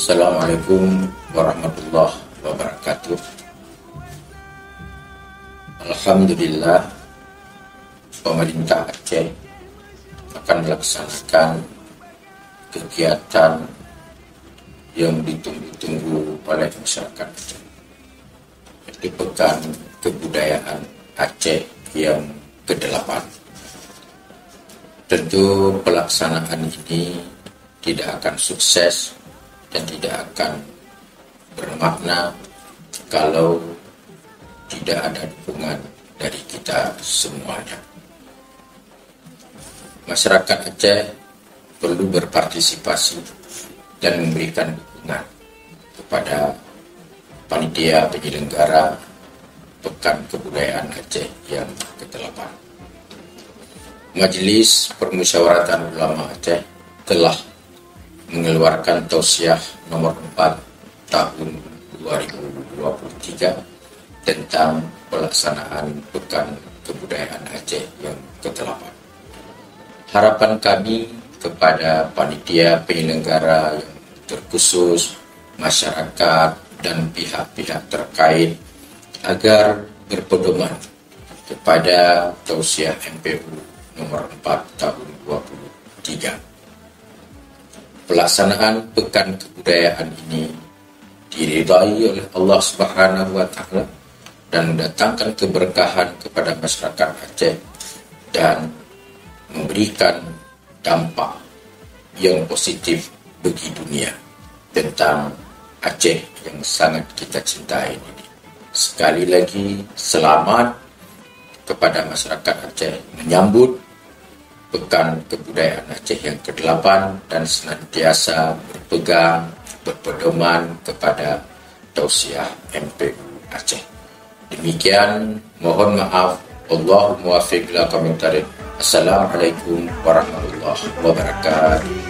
Assalamualaikum warahmatullahi wabarakatuh. Alhamdulillah, pemerintah Aceh akan melaksanakan kegiatan yang ditunggu-tunggu oleh masyarakat Aceh, yaitu Pekan Kebudayaan Aceh yang ke-8. Tentu pelaksanaan ini tidak akan sukses dan tidak akan bermakna kalau tidak ada dukungan dari kita semuanya. Masyarakat Aceh perlu berpartisipasi dan memberikan dukungan kepada panitia penyelenggara Pekan Kebudayaan Aceh yang ke-8. Majelis Permusyawaratan Ulama Aceh telah mengeluarkan Tausiah nomor 4 tahun 2023 tentang pelaksanaan Pekan Kebudayaan Aceh yang ke-8. Harapan kami kepada panitia penyelenggara yang terkhusus, masyarakat, dan pihak-pihak terkait agar berpedoman kepada Tausiah MPU nomor 4 tahun 2023. Pelaksanaan Pekan Kebudayaan ini diridai oleh Allah Subhanahu wa Ta'ala dan mendatangkan keberkahan kepada masyarakat Aceh dan memberikan dampak yang positif bagi dunia tentang Aceh yang sangat kita cintai ini. Sekali lagi, selamat kepada masyarakat Aceh menyambut Pekan Kebudayaan Aceh yang ke-8 dan senantiasa berpedoman kepada Tausiah MPU Aceh. Demikian, mohon maaf. Allahumma muwaffiq ila aqwamit thariq. Assalamualaikum warahmatullahi wabarakatuh.